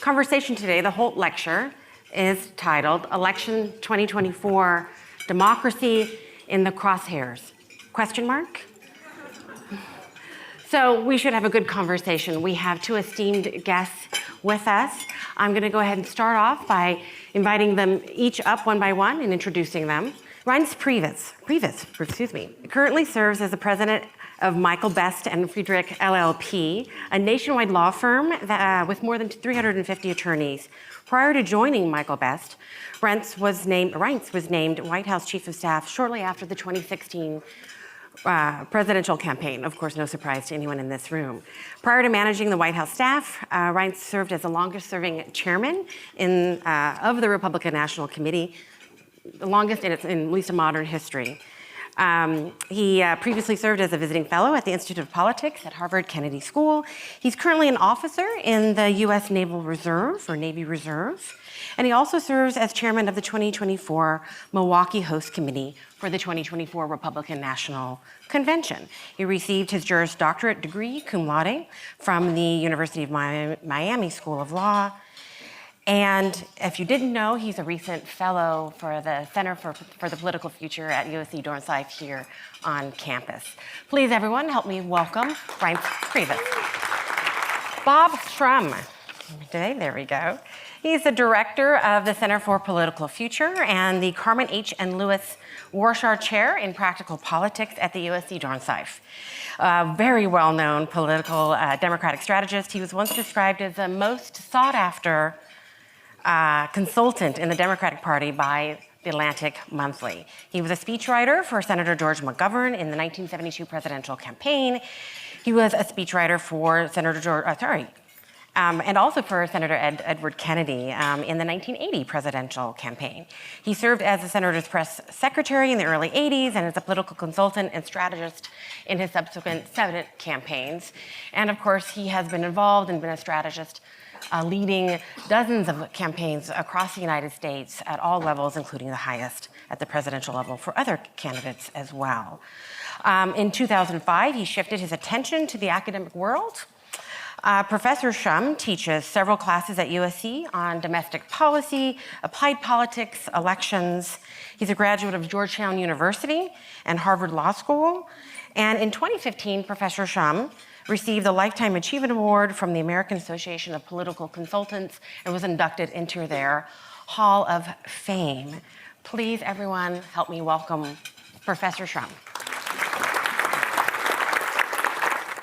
conversation today, the Holt Lecture, is titled Election 2024, Democracy in the Crosshairs? Question mark? So we should have a good conversation. We have two esteemed guests with us. I'm going to go ahead and start off by inviting them each up one by one and introducing them. Reince Priebus, currently serves as the president of Michael Best and Friedrich LLP, a nationwide law firm with more than 350 attorneys. Prior to joining Michael Best, Reince was named White House Chief of Staff shortly after the 2016 presidential campaign. Of course, no surprise to anyone in this room. Prior to managing the White House staff, Reince served as the longest-serving chairman of the Republican National Committee, the longest in at least in modern history. He previously served as a visiting fellow at the Institute of Politics at Harvard Kennedy School. He's currently an officer in the U.S. Naval Reserve, or Navy Reserve, and he also serves as chairman of the 2024 Milwaukee Host Committee for the 2024 Republican National Convention. He received his Juris Doctorate degree, cum laude, from the University of Miami School of Law. And if you didn't know, he's a recent fellow for the Center for the Political Future at USC Dornsife here on campus. Please, everyone, help me welcome Reince Priebus. Bob Shrum. There we go. He's the director of the Center for Political Future and the Carmen H. and Lewis Warshar Chair in Practical Politics at the USC Dornsife. Very well-known political Democratic strategist. He was once described as the most sought-after consultant in the Democratic Party by the Atlantic Monthly. He was a speechwriter for Senator George McGovern in the 1972 presidential campaign. He was a speechwriter for and also for Senator Edward Kennedy in the 1980 presidential campaign. He served as the senator's press secretary in the early 80s and as a political consultant and strategist in his subsequent Senate campaigns. And of course, he has been involved and been a strategist leading dozens of campaigns across the United States at all levels, including the highest at the presidential level for other candidates as well. In 2005, he shifted his attention to the academic world. Professor Shrum teaches several classes at USC on domestic policy, applied politics, elections. He's a graduate of Georgetown University and Harvard Law School. And in 2015, Professor Shrum received the Lifetime Achievement Award from the American Association of Political Consultants and was inducted into their Hall of Fame. Please, everyone, help me welcome Professor Shrum.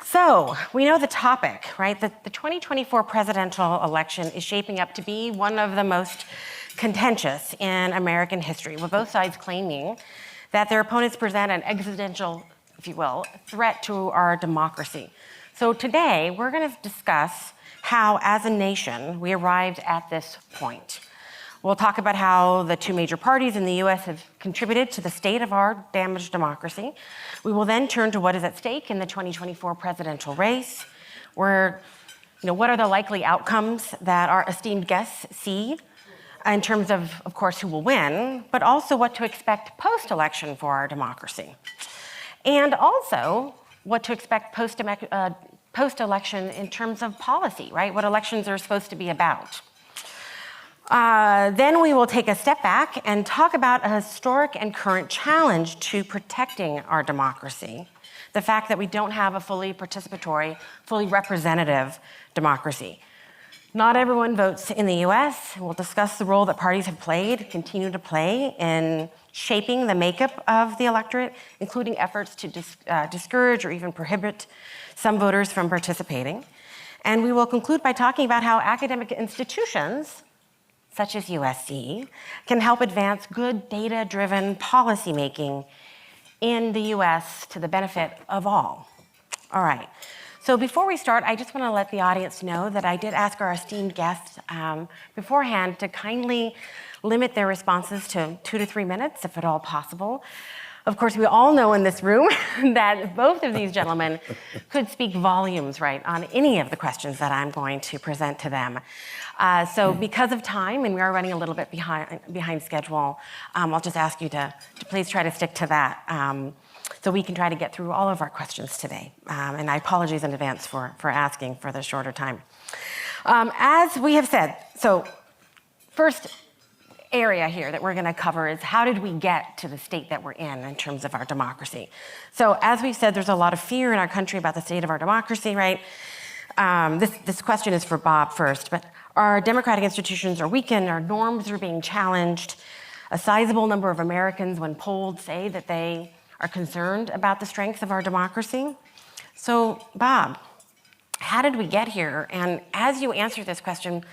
So, we know the topic, right? The 2024 presidential election is shaping up to be one of the most contentious in American history, with both sides claiming that their opponents present an existential, if you will, threat to our democracy. So today, we're going to discuss how, as a nation, we arrived at this point. We'll talk about how the two major parties in the U.S. have contributed to the state of our damaged democracy. We will then turn to what is at stake in the 2024 presidential race, where, what are the likely outcomes that our esteemed guests see in terms of course, who will win, but also what to expect post-election for our democracy. And also what to expect post-election in terms of policy, right? What elections are supposed to be about. Then we will take a step back and talk about a historic and current challenge to protecting our democracy. The fact that we don't have a fully participatory, fully representative democracy. Not everyone votes in the US. We'll discuss the role that parties have played, continue to play in shaping the makeup of the electorate, including efforts to discourage or even prohibit some voters from participating. And we will conclude by talking about how academic institutions, such as USC, can help advance good data-driven policymaking in the US to the benefit of all. All right, so before we start, I just want to let the audience know that I did ask our esteemed guests beforehand to kindly limit their responses to 2 to 3 minutes, if at all possible. Of course, we all know in this room that both of these gentlemen could speak volumes, right, on any of the questions that I'm going to present to them. So because of time, and we are running a little bit behind schedule, I'll just ask you to please try to stick to that so we can try to get through all of our questions today. And I apologize in advance for asking for the shorter time. As we have said, so first area here that we're going to cover is how did we get to the state that we're in terms of our democracy. So as we've said, there's a lot of fear in our country about the state of our democracy, right? This question is for Bob first, but our democratic institutions are weakened, our norms are being challenged. A sizable number of Americans, when polled, say that they are concerned about the strength of our democracy. So Bob, how did we get here? And as you answer this question,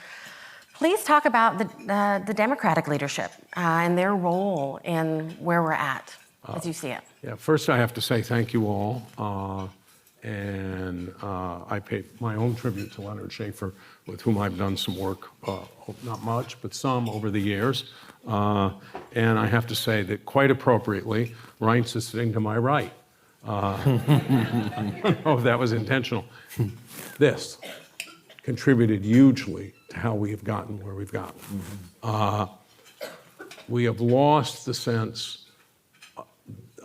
please talk about the Democratic leadership and their role in where we're at, as you see it. Yeah, first I have to say thank you all. I pay my own tribute to Leonard Schaeffer, with whom I've done some work, not much, but some over the years. And I have to say that quite appropriately, Reince is sitting to my right. I don't know if that was intentional. This contributed hugely to how we have gotten where we've gotten. We have lost the sense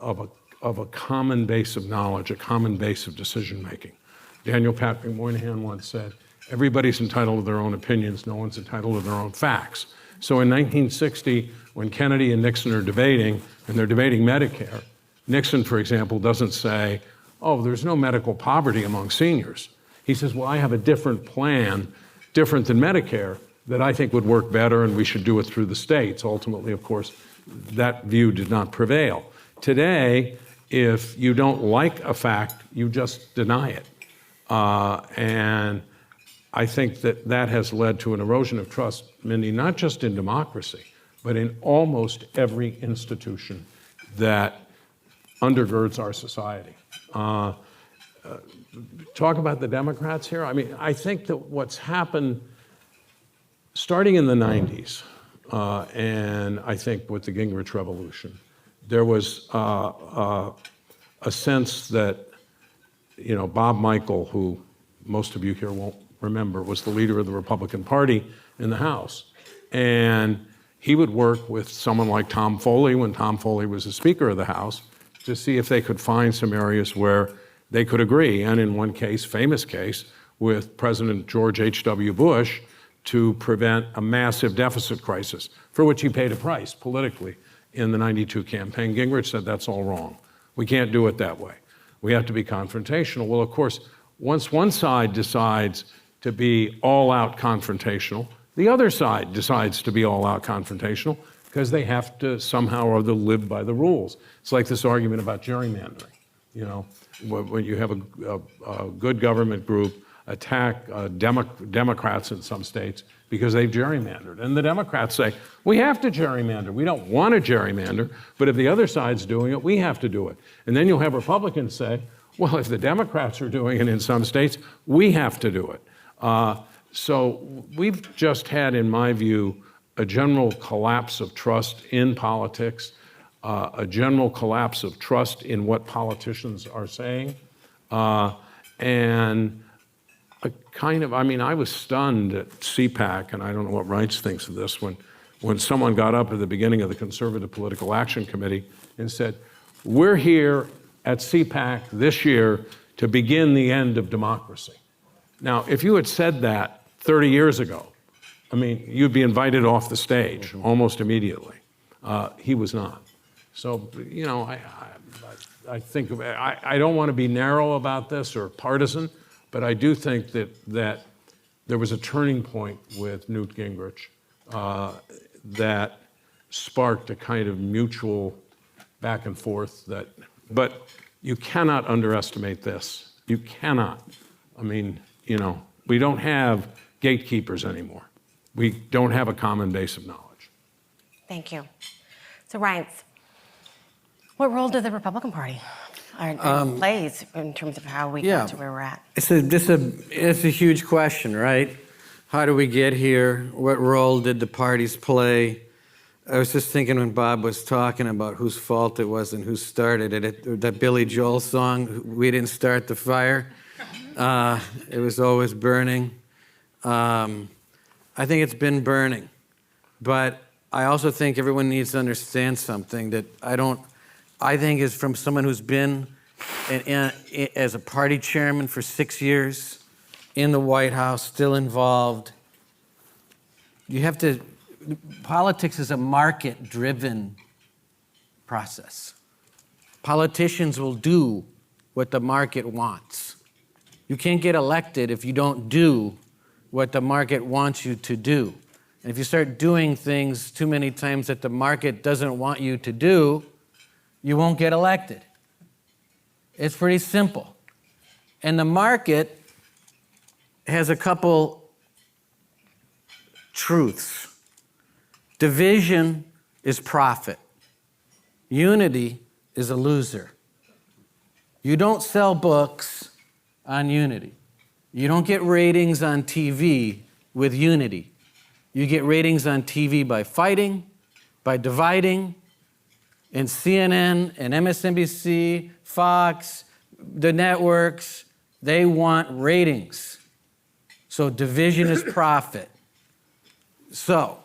of a common base of knowledge, a common base of decision making. Daniel Patrick Moynihan once said, everybody's entitled to their own opinions, no one's entitled to their own facts. So in 1960, when Kennedy and Nixon are debating, and they're debating Medicare, Nixon, for example, doesn't say, oh, there's no medical poverty among seniors. He says, well, I have a different plan, different than Medicare, that I think would work better, and we should do it through the states. Ultimately, of course, that view did not prevail. Today, if you don't like a fact, you just deny it. And I think that that has led to an erosion of trust, Mindy, not just in democracy, but in almost every institution that undergirds our society. Talk about the Democrats here. I mean, I think that what's happened starting in the 90s, and I think with the Gingrich Revolution, there was a sense that, Bob Michel, who most of you here won't remember, was the leader of the Republican Party in the House. And he would work with someone like Tom Foley, when Tom Foley was the Speaker of the House, to see if they could find some areas where they could agree. And in one case, famous case, with President George H.W. Bush, to prevent a massive deficit crisis, for which he paid a price politically in the '92 campaign. Gingrich said that's all wrong. We can't do it that way. We have to be confrontational. Well, of course, once one side decides to be all-out confrontational, the other side decides to be all-out confrontational because they have to somehow or other live by the rules. It's like this argument about gerrymandering. When you have a good government group attack Democrats in some states because they've gerrymandered. And the Democrats say, we have to gerrymander. We don't want to gerrymander, but if the other side's doing it, we have to do it. And then you'll have Republicans say, well, if the Democrats are doing it in some states, we have to do it. So we've just had, in my view, a general collapse of trust in politics, a general collapse of trust in what politicians are saying, and a kind of, I was stunned at CPAC, and I don't know what Reince thinks of this, when someone got up at the beginning of the Conservative Political Action Committee and said, we're here at CPAC this year to begin the end of democracy. Now, if you had said that 30 years ago, you'd be invited off the stage almost immediately. He was not. So, I think, I don't want to be narrow about this or partisan, but I do think that there was a turning point with Newt Gingrich that sparked a kind of mutual back and forth but you cannot underestimate this. You cannot. We don't have gatekeepers anymore. We don't have a common base of knowledge. Thank you. So Reince, what role did the Republican Party plays in terms of how we got to where we're at? It's a huge question, right? How do we get here? What role did the parties play? I was just thinking when Bob was talking about whose fault it was and who started it. That Billy Joel song, "We Didn't Start the Fire." It was always burning. I think it's been burning. But I also think everyone needs to understand something that I think is from someone who's been as a party chairman for 6 years in the White House, still involved. Politics is a market-driven process. Politicians will do what the market wants. You can't get elected if you don't do what the market wants you to do. And if you start doing things too many times that the market doesn't want you to do, you won't get elected. It's pretty simple. And the market has a couple truths. Division is profit. Unity is a loser. You don't sell books on unity. You don't get ratings on TV with unity. You get ratings on TV by fighting, by dividing, and CNN and MSNBC, Fox, the networks, they want ratings. So division is profit. So,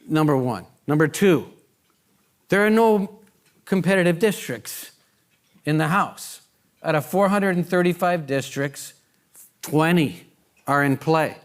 number one. Number two, there are no competitive districts in the House. Out of 435 districts, 20 are in play.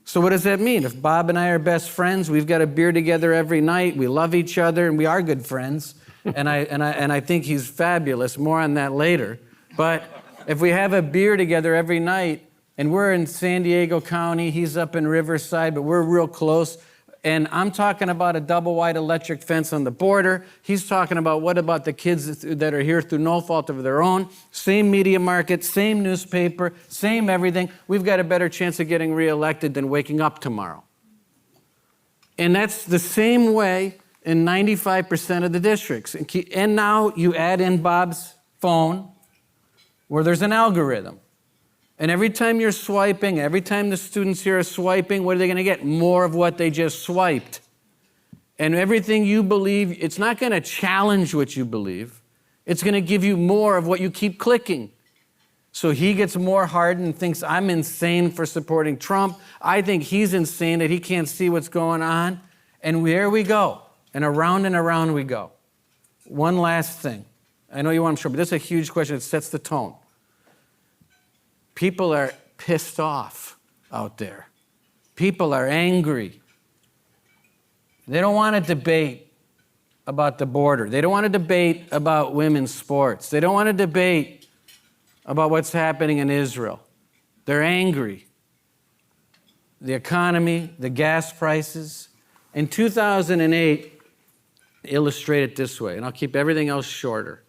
So what does that mean? If Bob and I are best friends, we've got a beer together every night, we love each other, and we are good friends, and I think he's fabulous. More on that later. But if we have a beer together every night, and we're in San Diego County, he's up in Riverside, but we're real close, and I'm talking about a double-wide electric fence on the border. He's talking about what about the kids that are here through no fault of their own. Same media market, same newspaper, same everything. We've got a better chance of getting reelected than waking up tomorrow. And that's the same way in 95% of the districts. And now you add in Bob's phone, where there's an algorithm. And every time you're swiping, every time the students here are swiping, what are they going to get? More of what they just swiped. And everything you believe, it's not going to challenge what you believe. It's going to give you more of what you keep clicking. So he gets more hardened and thinks, I'm insane for supporting Trump. I think he's insane that he can't see what's going on. And there we go. And around we go. One last thing. I know you want, I'm sure, but this is a huge question. It sets the tone. People are pissed off out there. People are angry. They don't want to debate about the border. They don't want to debate about women's sports. They don't want to debate about what's happening in Israel. They're angry. The economy, the gas prices. In 2008, illustrate it this way, and I'll keep everything else shorter.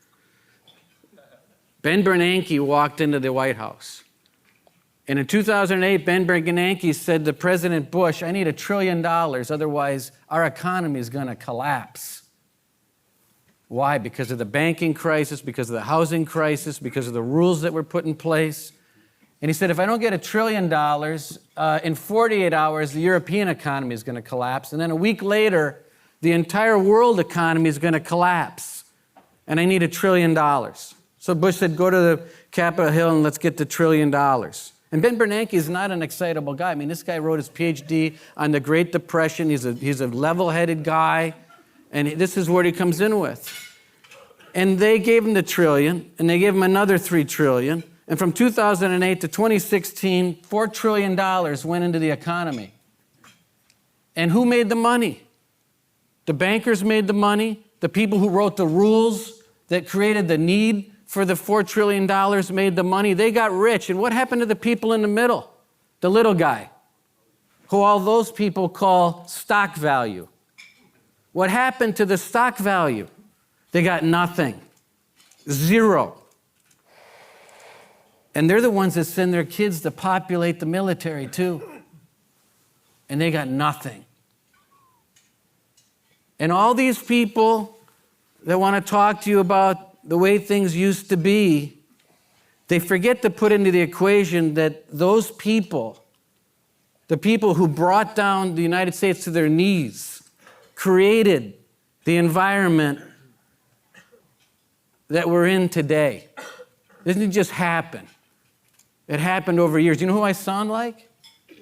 Ben Bernanke walked into the White House. And in 2008, Ben Bernanke said to President Bush, I need $1 trillion, otherwise our economy is going to collapse. Why? Because of the banking crisis, because of the housing crisis, because of the rules that were put in place. And he said, if I don't get $1 trillion, in 48 hours, the European economy is going to collapse. And then a week later, the entire world economy is going to collapse. And I need $1 trillion. So Bush said, go to the Capitol Hill and let's get the $1 trillion. And Ben Bernanke is not an excitable guy. I mean, this guy wrote his PhD on the Great Depression. He's a level-headed guy. And this is what he comes in with. And they gave him the $1 trillion, and they gave him another $3 trillion. And from 2008 to 2016, $4 trillion went into the economy. And who made the money? The bankers made the money. The people who wrote the rules that created the need for the $4 trillion made the money. They got rich. And what happened to the people in the middle? The little guy, who all those people call stock value. What happened to the stock value? They got nothing. Zero. And they're the ones that send their kids to populate the military too. And they got nothing. And all these people that want to talk to you about the way things used to be, they forget to put into the equation that those people, the people who brought down the United States to their knees, created the environment that we're in today. It didn't just happen. It happened over years. You know who I sound like?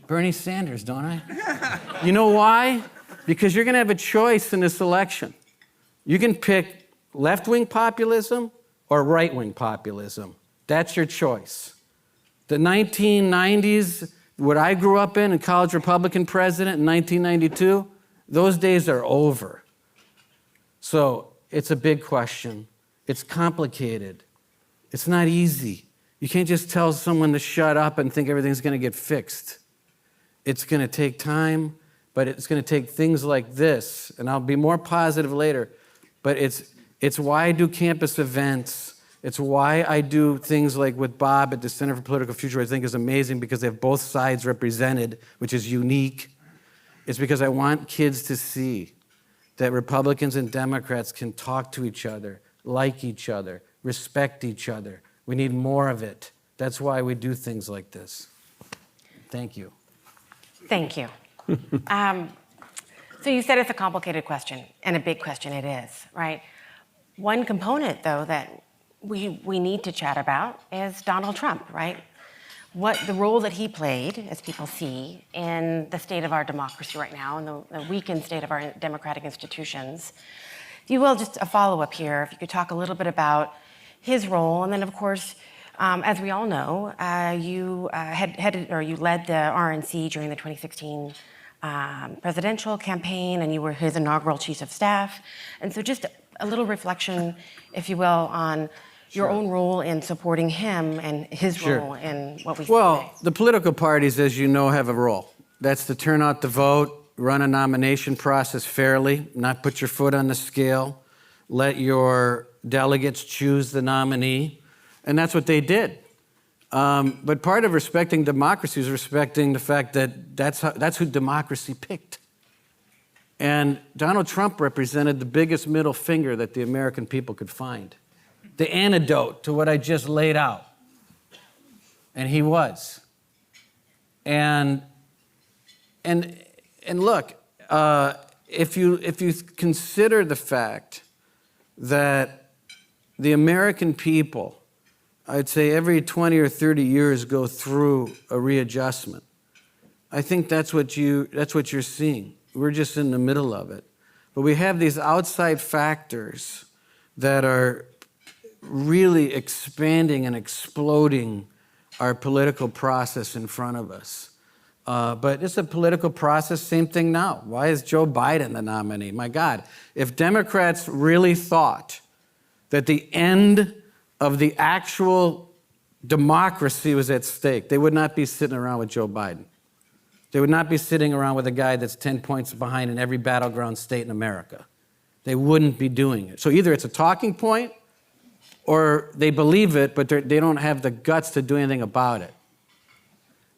Bernie Sanders, don't I? You know why? Because you're going to have a choice in this election. You can pick left-wing populism or right-wing populism. That's your choice. The 1990s, what I grew up in, a college Republican president in 1992, those days are over. So it's a big question. It's complicated. It's not easy. You can't just tell someone to shut up and think everything's going to get fixed. It's going to take time, but it's going to take things like this, and I'll be more positive later, but it's why I do campus events. It's why I do things like with Bob at the Center for Political Future, I think is amazing because they have both sides represented, which is unique. It's because I want kids to see that Republicans and Democrats can talk to each other, like each other, respect each other. We need more of it. That's why we do things like this. Thank you. Thank you. So you said it's a complicated question, and a big question it is, right? One component, though, that we need to chat about is Donald Trump, right? What the role that he played, as people see, in the state of our democracy right now, and the weakened state of our democratic institutions. If you will, just a follow-up here, if you could talk a little bit about his role, and then, of course, as we all know, you you led the RNC during the 2016 presidential campaign, and you were his inaugural chief of staff. And so just a little reflection, if you will, on your own role in supporting him and his role in what we see today. The political parties, as you know, have a role. That's to turn out the vote, run a nomination process fairly, not put your foot on the scale, let your delegates choose the nominee, and that's what they did. But part of respecting democracy is respecting the fact that that's who democracy picked. And Donald Trump represented the biggest middle finger that the American people could find. The antidote to what I just laid out. And he was. And look, if you consider the fact that the American people, I'd say every 20 or 30 years go through a readjustment. I think that's what you're seeing. We're just in the middle of it. But we have these outside factors that are really expanding and exploding our political process in front of us. But it's a political process, same thing now. Why is Joe Biden the nominee? My God, if Democrats really thought that the end of the actual democracy was at stake, they would not be sitting around with Joe Biden. They would not be sitting around with a guy that's 10 points behind in every battleground state in America. They wouldn't be doing it. So either it's a talking point or they believe it, but they don't have the guts to do anything about it.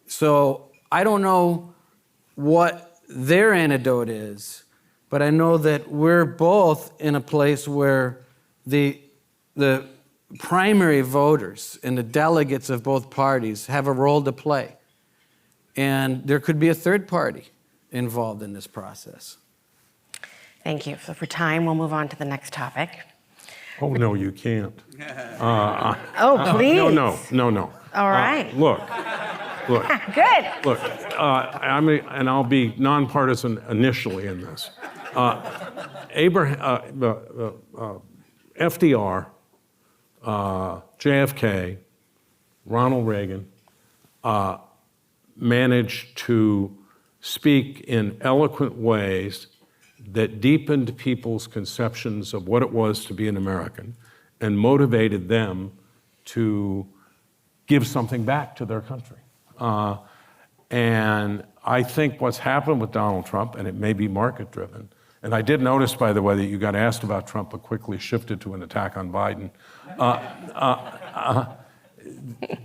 So I don't know what their antidote is, but I know that we're both in a place where the primary voters and the delegates of both parties have a role to play. And there could be a third party involved in this process. Thank you. So for time, we'll move on to the next topic. Oh, no, you can't. Oh, please. No. All right. Look. Good. Look, and I'll be nonpartisan initially in this. FDR, JFK, Ronald Reagan managed to speak in eloquent ways that deepened people's conceptions of what it was to be an American and motivated them to give something back to their country. And I think what's happened with Donald Trump, and it may be market-driven, and I did notice, by the way, that you got asked about Trump but quickly shifted to an attack on Biden.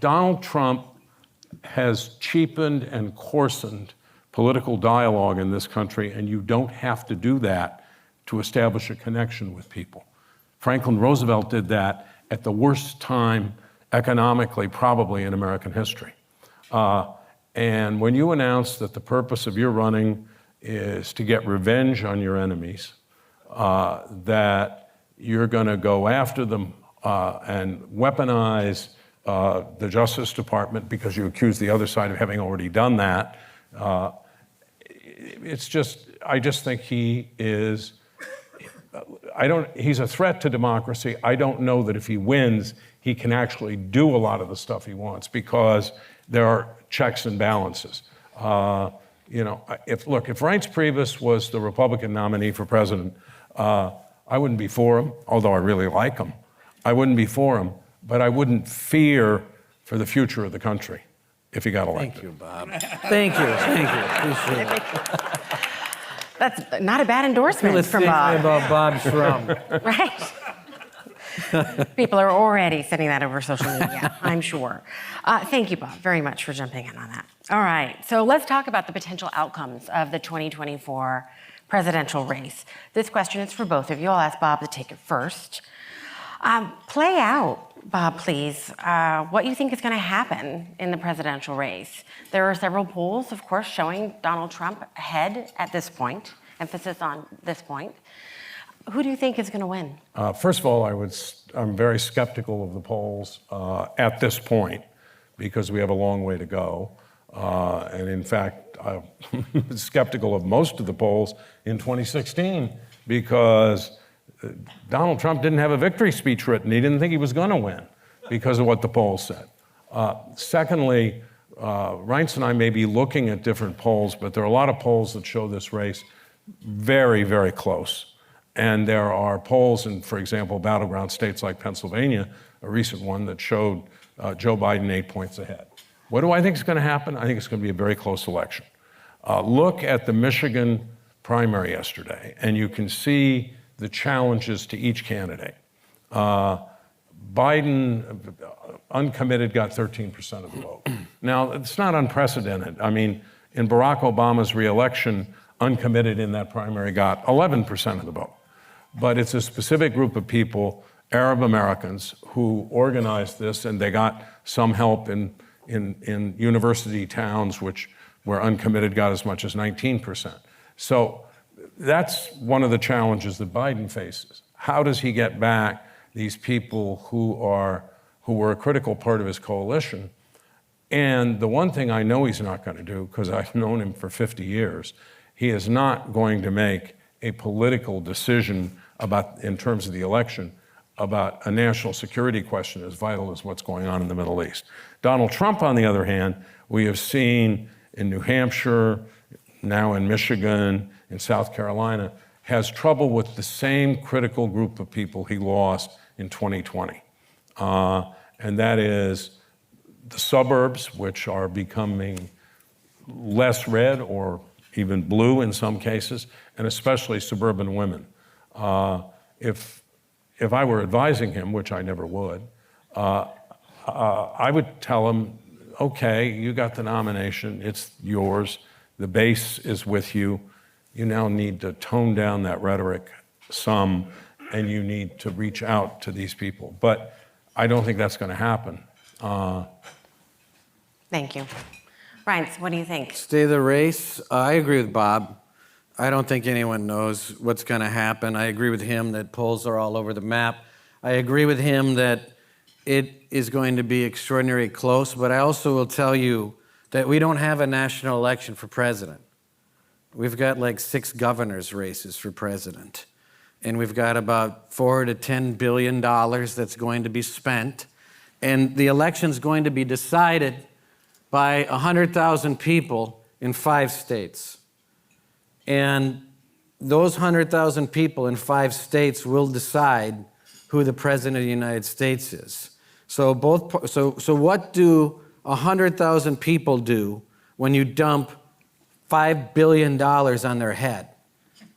Donald Trump has cheapened and coarsened political dialogue in this country, and you don't have to do that to establish a connection with people. Franklin Roosevelt did that at the worst time economically, probably in American history. And when you announce that the purpose of your running is to get revenge on your enemies, that you're going to go after them and weaponize the Justice Department because you accuse the other side of having already done that, I just think he is, he's a threat to democracy. I don't know that if he wins, he can actually do a lot of the stuff he wants, because There are checks and balances. If Reince Priebus was the Republican nominee for president, I wouldn't be for him, although I really like him. I wouldn't be for him, but I wouldn't fear for the future of the country if he got elected. Thank you, Bob. Thank you. Appreciate it. That's not a bad endorsement from Bob. About Bob Shrum. Right. People are already sending that over social media, I'm sure. Thank you, Bob, very much for jumping in on that. All right, so let's talk about the potential outcomes of the 2024 presidential race. This question is for both of you. I'll ask Bob to take it first. Play out, Bob, please, what you think is going to happen in the presidential race. There are several polls, of course, showing Donald Trump ahead at this point, emphasis on this point. Who do you think is going to win? First of all, I'm very skeptical of the polls at this point because we have a long way to go. And in fact, I'm skeptical of most of the polls in 2016 because Donald Trump didn't have a victory speech written. He didn't think he was going to win because of what the polls said. Secondly, Reince and I may be looking at different polls, but there are a lot of polls that show this race very, very close. And there are polls in, for example, battleground states like Pennsylvania, a recent one that showed Joe Biden 8 points ahead. What do I think is going to happen? I think it's going to be a very close election. Look at the Michigan primary yesterday, and you can see the challenges to each candidate. Biden, uncommitted, got 13% of the vote. Now, it's not unprecedented. I mean, in Barack Obama's reelection, uncommitted in that primary got 11% of the vote. But it's a specific group of people, Arab Americans, who organized this, and they got some help in university towns, where uncommitted got as much as 19%. So that's one of the challenges that Biden faces. How does he get back these people who were a critical part of his coalition? And the one thing I know he's not going to do, because I've known him for 50 years, he is not going to make a political decision in terms of the election, about a national security question as vital as what's going on in the Middle East. Donald Trump, on the other hand, we have seen in New Hampshire, now in Michigan, in South Carolina, has trouble with the same critical group of people he lost in 2020. And that is the suburbs, which are becoming less red or even blue in some cases, and especially suburban women. If I were advising him, which I never would, I would tell him, okay, you got the nomination, it's yours, the base is with you, you now need to tone down that rhetoric some, and you need to reach out to these people. But I don't think that's going to happen. Thank you. Reince, what do you think? Stay the race. I agree with Bob. I don't think anyone knows what's going to happen. I agree with him that polls are all over the map. I agree with him that it is going to be extraordinarily close, but I also will tell you that we don't have a national election for president. We've got like 6 governors' races for president, and we've got about $4 to $10 billion that's going to be spent, and the election's going to be decided by 100,000 people in 5 states. And those 100,000 people in 5 states will decide who the president of the United States is. So what do 100,000 people do when you dump $5 billion on their head?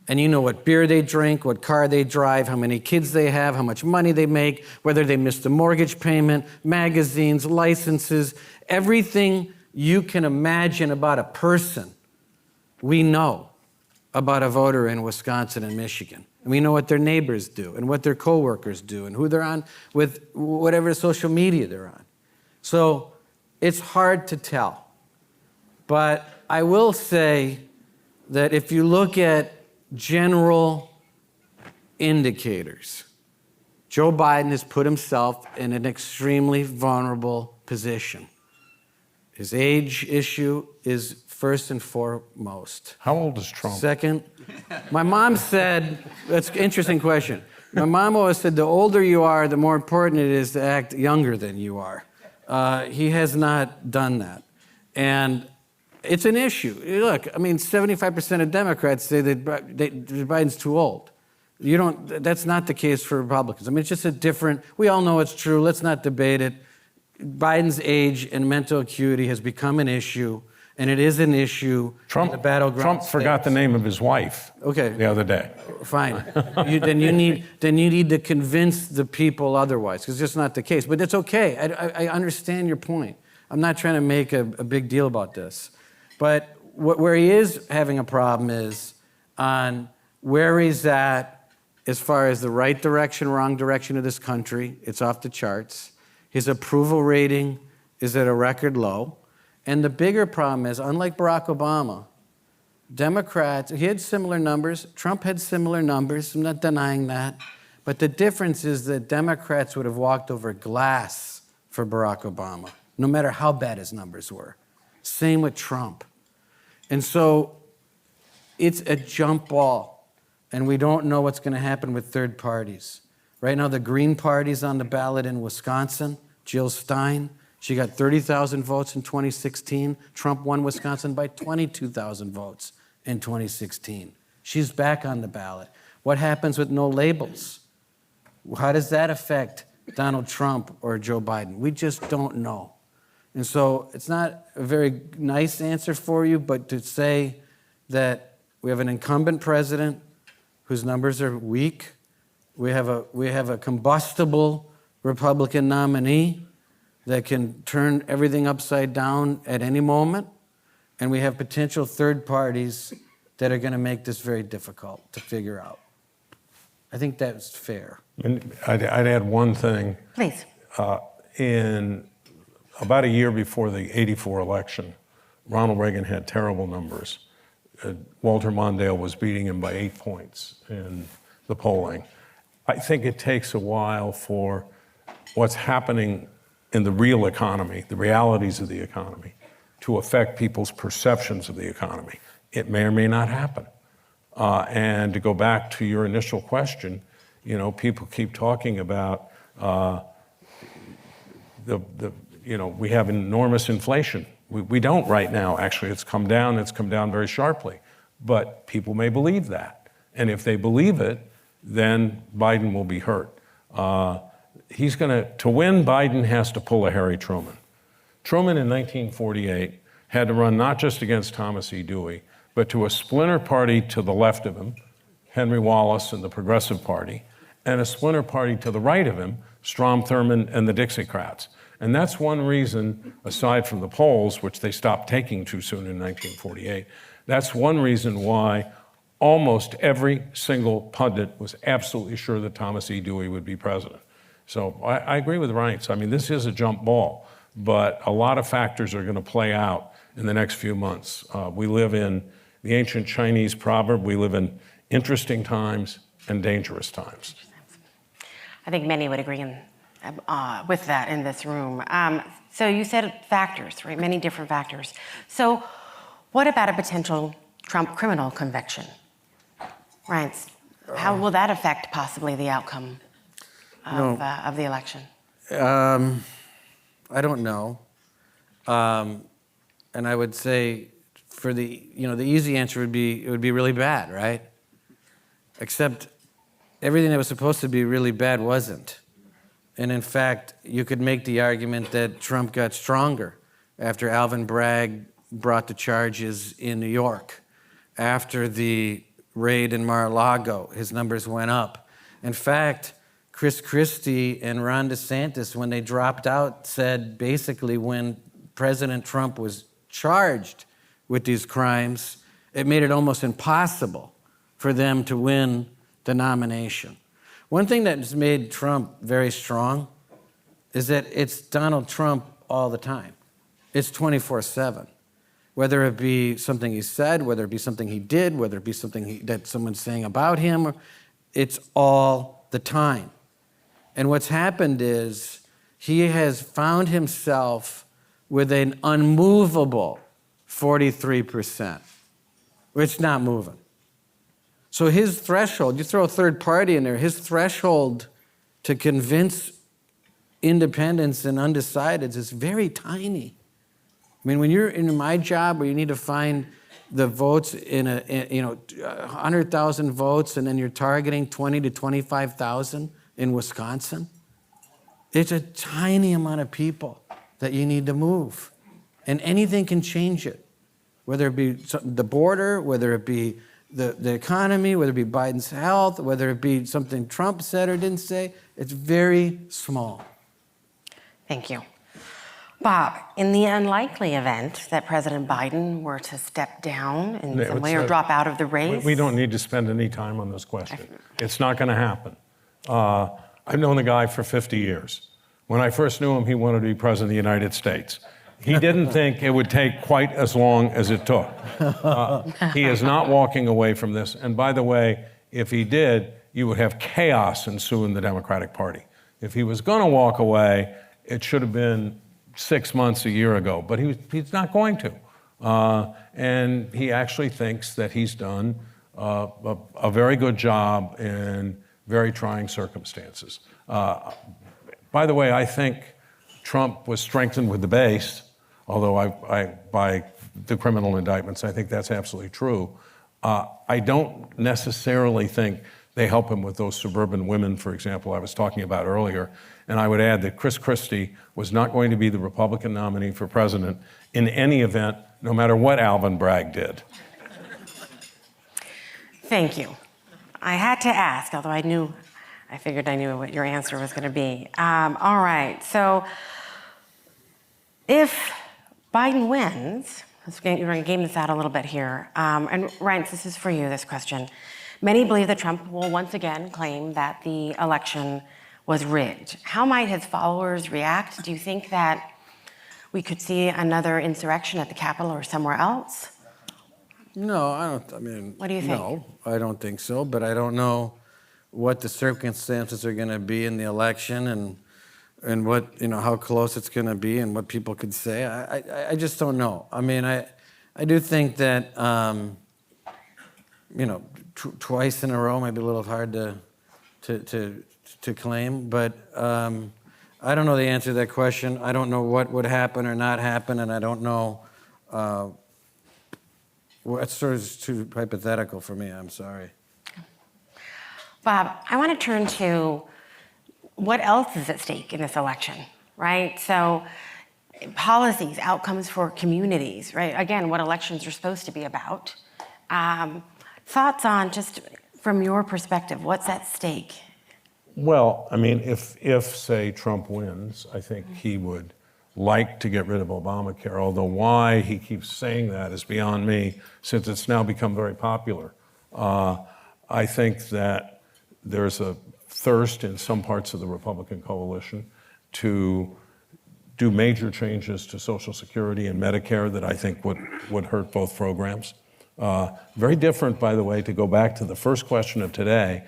And you know what beer they drink, what car they drive, how many kids they have, how much money they make, whether they missed a mortgage payment, magazines, licenses, everything you can imagine about a person, we know about a voter in Wisconsin and Michigan. And we know what their neighbors do and what their coworkers do and who they're on with, whatever social media they're on. So it's hard to tell. But I will say that if you look at general indicators, Joe Biden has put himself in an extremely vulnerable position. His age issue is first and foremost. How old is Trump? Second, my mom said, that's an interesting question. My mom always said, the older you are, the more important it is to act younger than you are. He has not done that. And it's an issue. Look, I mean, 75% of Democrats say that Biden's too old. That's not the case for Republicans. I mean, it's just a different, we all know it's true. Let's not debate it. Biden's age and mental acuity has become an issue, and it is an issue in the battleground Trump forgot the name of his wife the other day. Fine. Then you need to convince the people otherwise, because it's just not the case. But it's okay. I understand your point. I'm not trying to make a big deal about this. But where he is having a problem is on where he's at as far as the right direction, wrong direction of this country. It's off the charts. His approval rating is at a record low. And the bigger problem is, unlike Barack Obama, Democrats, he had similar numbers. Trump had similar numbers. I'm not denying that. But the difference is that Democrats would have walked over glass for Barack Obama, no matter how bad his numbers were. Same with Trump. And so it's a jump ball. And we don't know what's going to happen with third parties. Right now, the Green Party's on the ballot in Wisconsin. Jill Stein, she got 30,000 votes in 2016. Trump won Wisconsin by 22,000 votes in 2016. She's back on the ballot. What happens with no labels? How does that affect Donald Trump or Joe Biden? We just don't know. And so it's not a very nice answer for you, but to say that we have an incumbent president whose numbers are weak, we have a combustible Republican nominee that can turn everything upside down at any moment, and we have potential third parties that are going to make this very difficult to figure out. I think that's fair. And I'd add one thing. Please. In about a year before the '84 election, Ronald Reagan had terrible numbers. Walter Mondale was beating him by 8 points in the polling. I think it takes a while for what's happening in the real economy, the realities of the economy, to affect people's perceptions of the economy. It may or may not happen. And to go back to your initial question, people keep talking about we have enormous inflation. We don't right now, actually. It's come down very sharply. But people may believe that. And if they believe it, then Biden will be hurt. To win, Biden has to pull a Harry Truman. Truman in 1948 had to run not just against Thomas E. Dewey, but to a splinter party to the left of him, Henry Wallace and the Progressive Party, and a splinter party to the right of him, Strom Thurmond and the Dixiecrats. And that's one reason, aside from the polls, which they stopped taking too soon in 1948, that's one reason why almost every single pundit was absolutely sure that Thomas E. Dewey would be president. So I agree with Reince. I mean, this is a jump ball, but a lot of factors are going to play out in the next few months. We live in the ancient Chinese proverb, we live in interesting times and dangerous times. I think many would agree with that in this room. So you said factors, right? Many different factors. So what about a potential Trump criminal conviction? Reince, how will that affect possibly the outcome of the election? I don't know. And I would say for the easy answer would be it would be really bad, right? Except everything that was supposed to be really bad wasn't. And in fact, you could make the argument that Trump got stronger after Alvin Bragg brought the charges in New York. After the raid in Mar-a-Lago, his numbers went up. In fact, Chris Christie and Ron DeSantis, when they dropped out, said basically when President Trump was charged with these crimes, it made it almost impossible for them to win the nomination. One thing that has made Trump very strong is that it's Donald Trump all the time. It's 24/7. Whether it be something he said, whether it be something he did, whether it be something that someone's saying about him, it's all the time. And what's happened is he has found himself with an unmovable 43%, which is not moving. So his threshold, you throw a third party in there, his threshold to convince independents and undecideds is very tiny. I mean, when you're in my job where you need to find the votes in 100,000 votes, and then you're targeting 20 to 25,000 in Wisconsin, it's a tiny amount of people that you need to move. And anything can change it, whether it be the border, whether it be the economy, whether it be Biden's health, whether it be something Trump said or didn't say. It's very small. Thank you. Bob, in the unlikely event that President Biden were to step down in some way or drop out of the race? We don't need to spend any time on this question. It's not going to happen. I've known the guy for 50 years. When I first knew him, he wanted to be president of the United States. He didn't think it would take quite as long as it took. He is not walking away from this. And by the way, if he did, you would have chaos ensue in the Democratic Party. If he was going to walk away, it should have been 6 months, a year ago, but he's not going to. And he actually thinks that he's done a very good job in very trying circumstances. By the way, I think Trump was strengthened with the base, although by the criminal indictments, I think that's absolutely true. I don't necessarily think they help him with those suburban women, for example, I was talking about earlier. And I would add that Chris Christie was not going to be the Republican nominee for president in any event, no matter what Alvin Bragg did. Thank you. I had to ask, although I figured I knew what your answer was going to be. All right, so if Biden wins, we're going to game this out a little bit here. And Reince, this is for you, this question. Many believe that Trump will once again claim that the election was rigged. How might his followers react? Do you think that we could see another insurrection at the Capitol or somewhere else? No, I don't. I mean, what do you think? No, I don't think so. But I don't know what the circumstances are going to be in the election, and what, how close it's going to be, and what people could say. I just don't know. I mean, I do think that twice in a row might be a little hard to claim, but I don't know the answer to that question. I don't know what would happen or not happen, and I don't know. It's sort of too hypothetical for me. I'm sorry. Bob, I want to turn to what else is at stake in this election, right? So policies, outcomes for communities, right? Again, what elections are supposed to be about. Thoughts on, just from your perspective, what's at stake? Well, I mean, if say, Trump wins, I think he would like to get rid of Obamacare, although why he keeps saying that is beyond me, since it's now become very popular. I think that there's a thirst in some parts of the Republican coalition to do major changes to Social Security and Medicare that I think would hurt both programs. Very different, by the way, to go back to the first question of today,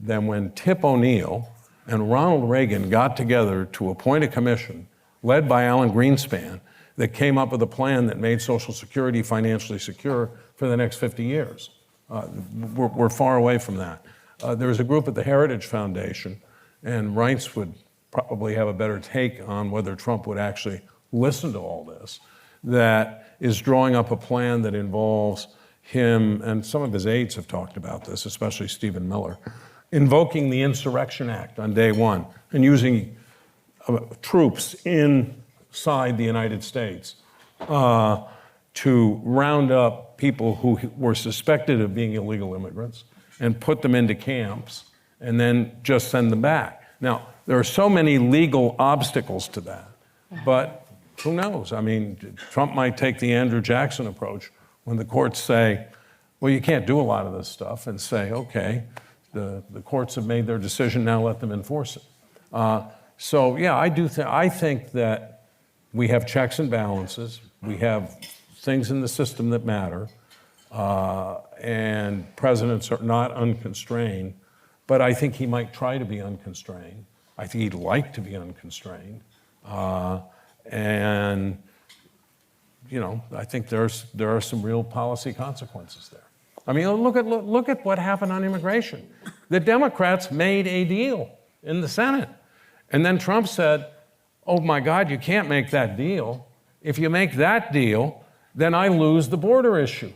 than when Tip O'Neill and Ronald Reagan got together to appoint a commission led by Alan Greenspan that came up with a plan that made Social Security financially secure for the next 50 years. We're far away from that. There was a group at the Heritage Foundation, and Reince would probably have a better take on whether Trump would actually listen to all this, that is drawing up a plan that involves him, and some of his aides have talked about this, especially Stephen Miller, invoking the Insurrection Act on day one and using troops inside the United States to round up people who were suspected of being illegal immigrants and put them into camps and then just send them back. Now, there are so many legal obstacles to that, but who knows? I mean, Trump might take the Andrew Jackson approach when the courts say, well, you can't do a lot of this stuff, and say, okay, the courts have made their decision, now let them enforce it. So yeah, I think that we have checks and balances. We have things in the system that matter, and presidents are not unconstrained, but I think he might try to be unconstrained. I think he'd like to be unconstrained. And I think there are some real policy consequences there. I mean, look at what happened on immigration. The Democrats made a deal in the Senate. And then Trump said, oh my God, you can't make that deal. If you make that deal, then I lose the border issue.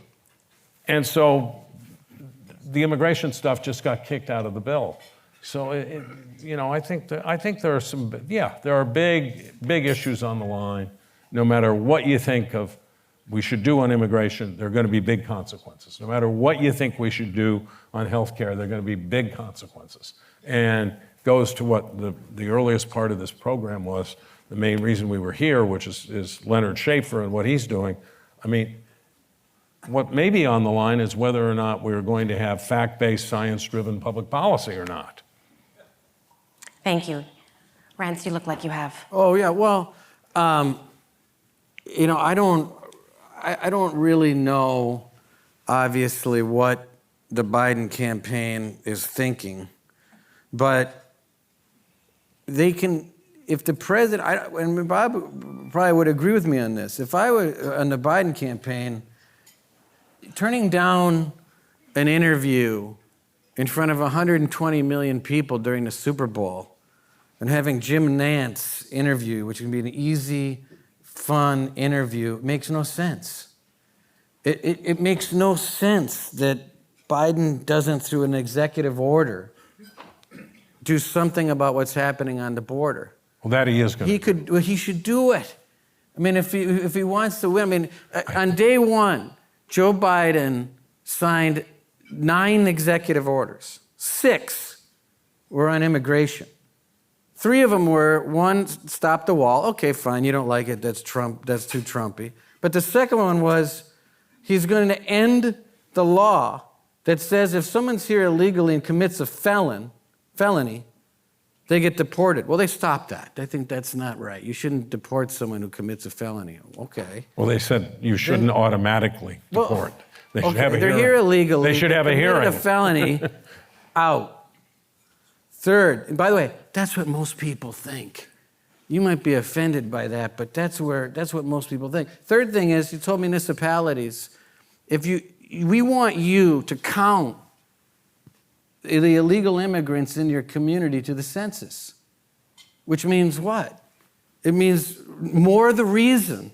And so the immigration stuff just got kicked out of the bill. So, I think there are there are big issues on the line. No matter what you think of we should do on immigration, there are going to be big consequences. No matter what you think we should do on health care, there are going to be big consequences. And goes to what the earliest part of this program was, the main reason we were here, which is Leonard Schaeffer and what he's doing. I mean, what may be on the line is whether or not we're going to have fact-based, science-driven public policy or not. Thank you. Reince, you look like you have. Oh, yeah, well, I don't really know, obviously, what the Biden campaign is thinking, but they can, if the president, and Bob probably would agree with me on this, if I were on the Biden campaign, turning down an interview in front of 120 million people during the Super Bowl and having Jim Nantz interview, which can be an easy, fun interview, makes no sense. It makes no sense that Biden doesn't, through an executive order, do something about what's happening on the border. Well, that he is going to. He should do it. I mean, if he wants to win, I mean, on day one, Joe Biden signed 9 executive orders. 6 were on immigration. 3 of them were, one, stop the wall. Okay, fine, you don't like it, that's Trump, that's too Trumpy. But the second one was, he's going to end the law that says if someone's here illegally and commits a felony, they get deported. Well, they stopped that. I think that's not right. You shouldn't deport someone who commits a felony. Okay. Well, they said you shouldn't automatically deport. They should have a they're hearing. here illegally. They should have a hearing. A felony, out. Third, and by the way, that's what most people think. You might be offended by that, but that's what most people think. Third thing is, you told municipalities, we want you to count the illegal immigrants in your community to the census, which means what? It means more the reason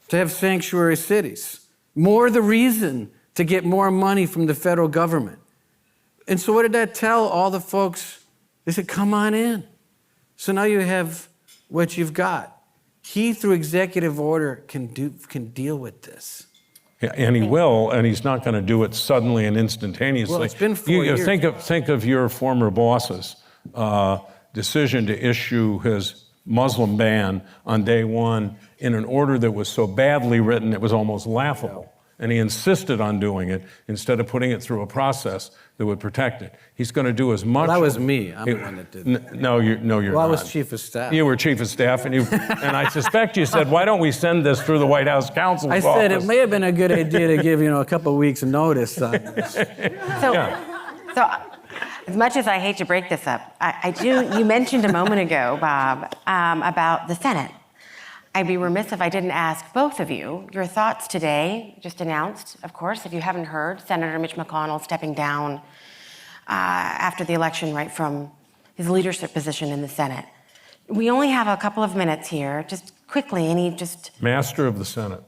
to have sanctuary cities, more the reason to get more money from the federal government. And so what did that tell all the folks? They said, come on in. So now you have what you've got. He, through executive order, can deal with this. Yeah, and he will, and he's not going to do it suddenly and instantaneously. Well, it's been 4 years. Think of your former boss's decision to issue his Muslim ban on day one in an order that was so badly written it was almost laughable. And he insisted on doing it instead of putting it through a process that would protect it. He's going to do as much. Well, that was me. I'm the one that did that. No, you're not. Well, I was chief of staff. You were chief of staff, and I suspect you said, "Why don't we send this through the White House counsel's office?" I said it may have been a good idea to give a couple of weeks of notice on this. So, as much as I hate to break this up, I do. You mentioned a moment ago, Bob, about the Senate. I'd be remiss if I didn't ask both of you your thoughts today, just announced, of course, if you haven't heard, Senator Mitch McConnell stepping down after the election, right, from his leadership position in the Senate. We only have a couple of minutes here. Just quickly, Master of the Senate,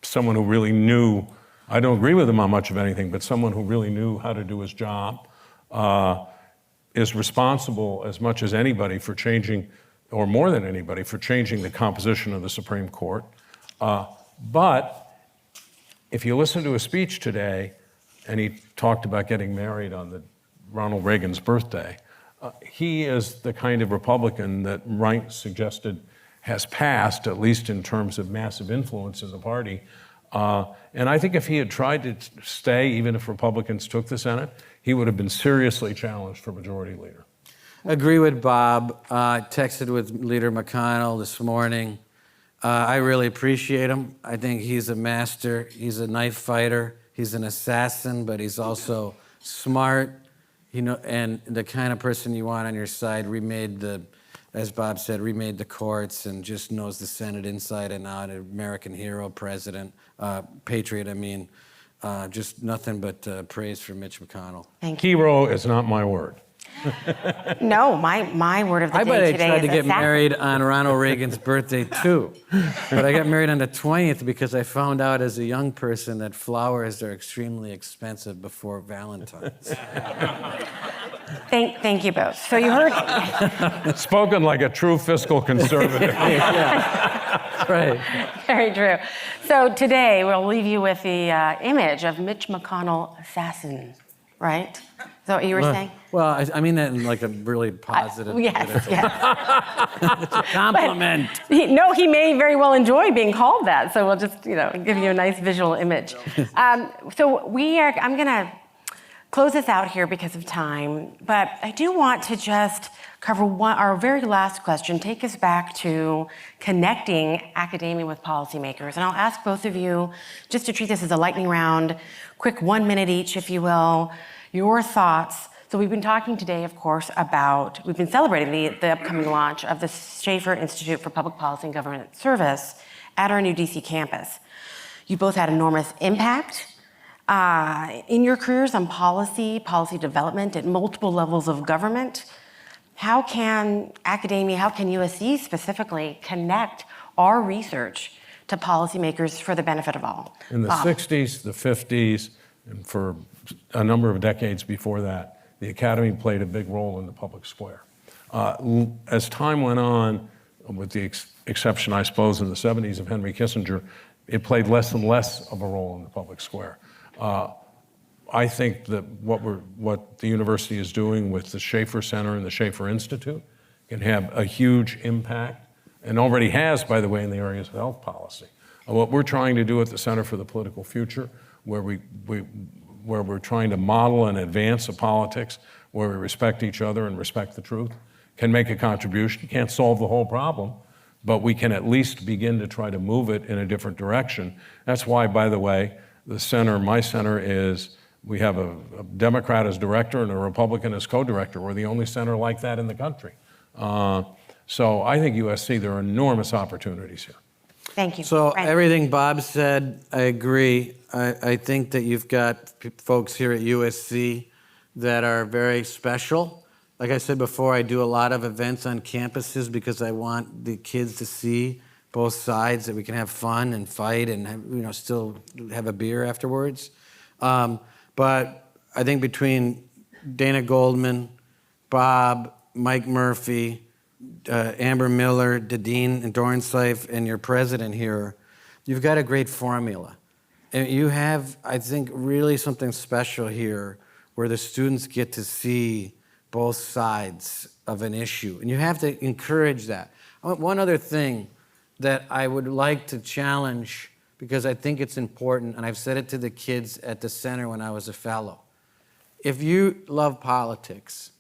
someone who really knew, I don't agree with him on much of anything, but someone who really knew how to do his job, is responsible as much as anybody for changing, or more than anybody, for changing the composition of the Supreme Court. But if you listen to his speech today, and he talked about getting married on Ronald Reagan's birthday, he is the kind of Republican that Reince suggested has passed, at least in terms of massive influence in the party. And I think if he had tried to stay, even if Republicans took the Senate, he would have been seriously challenged for majority leader. Agree with Bob. Texted with Leader McConnell this morning. I really appreciate him. I think he's a master. He's a knife fighter. He's an assassin, but he's also smart. And the kind of person you want on your side. As Bob said, remade the courts and just knows the Senate inside and out. An American hero, patriot. I mean, just nothing but praise for Mitch McConnell. Thank you. Hero is not my word. No, my word of the I day bet I today tried is to get assassin. married on Ronald Reagan's birthday too. But I got married on the 20th because I found out as a young person that flowers are extremely expensive before Valentine's. Thank you both. So you heard, Spoken like a true fiscal conservative. Yeah, right. very true. So today we'll leave you with the image of Mitch McConnell assassin, right? Is that what you were saying? Well, I mean that in like a really positive. Yes, yes. Compliment. He may very well enjoy being called that. So we'll just, give you a nice visual image. I'm going to close this out here because of time, but I do want to just cover our very last question, take us back to connecting academia with policymakers. And I'll ask both of you just to treat this as a lightning round, quick 1 minute each, if you will, your thoughts. So we've been talking today, of course, we've been celebrating the upcoming launch of the Schaeffer Institute for Public Policy and Government Service at our new DC campus. You both had enormous impact in your careers on policy development at multiple levels of government. How can academia, how can USC specifically connect our research to policymakers for the benefit of all? In the Bob. 60s, the 50s, and for a number of decades before that, the academy played a big role in the public square. As time went on, with the exception, I suppose, in the 70s of Henry Kissinger, it played less and less of a role in the public square. I think that what the university is doing with the Schaeffer Center and the Schaeffer Institute can have a huge impact, and already has, by the way, in the areas of health policy. What we're trying to do at the Center for the Political Future, where we're trying to model and advance a politics where we respect each other and respect the truth, can make a contribution. Can't solve the whole problem, but we can at least begin to try to move it in a different direction. That's why, by the way, the center, my center, we have a Democrat as director and a Republican as co-director. We're the only center like that in the country. So I think USC, there are enormous opportunities here. Thank you. So Reince. everything Bob said, I agree. I think that you've got folks here at USC that are very special. Like I said before, I do a lot of events on campuses because I want the kids to see both sides, that we can have fun and fight and have, still have a beer afterwards. But I think between Dana Goldman, Bob, Mike Murphy, Amber Miller, Dean and Dornsife, and your president here, you've got a great formula. And you have, I think, really something special here where the students get to see both sides of an issue. And you have to encourage that. One other thing that I would like to challenge, because I think it's important, and I've said it to the kids at the center when I was a fellow. If you love politics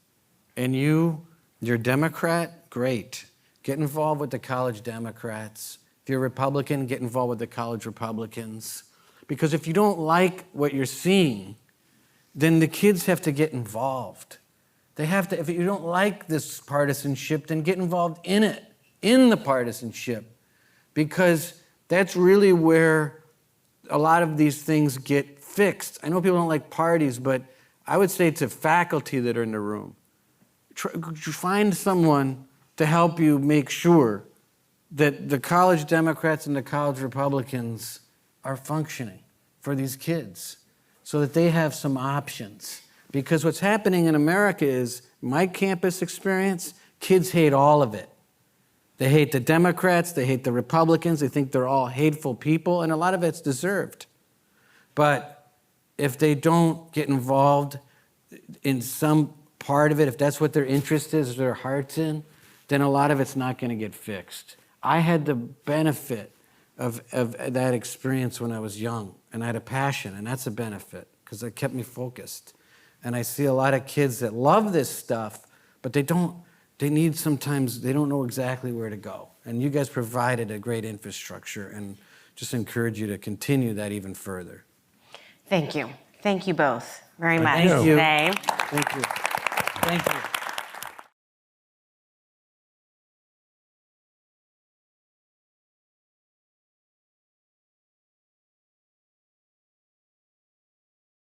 and you're a Democrat, great. Get involved with the college Democrats. If you're a Republican, get involved with the college Republicans. Because if you don't like what you're seeing, then the kids have to get involved. They have to, if you don't like this partisanship, then get involved in it, in the partisanship. Because that's really where a lot of these things get fixed. I know people don't like parties, but I would say to faculty that are in the room, find someone to help you make sure that the college Democrats and the college Republicans are functioning for these kids so that they have some options. Because what's happening in America is, my campus experience, kids hate all of it. They hate the Democrats, they hate the Republicans, they think they're all hateful people, and a lot of it's deserved. But if they don't get involved in some part of it, if that's what their interest is, their heart's in, then a lot of it's not going to get fixed. I had the benefit of that experience when I was young, and I had a passion, and that's a benefit, because it kept me focused. And I see a lot of kids that love this stuff, but they don't know exactly where to go. And you guys provided a great infrastructure, and just encourage you to continue that even further. Thank you. Thank you both very much Thank you. today. Thank you. Thank you.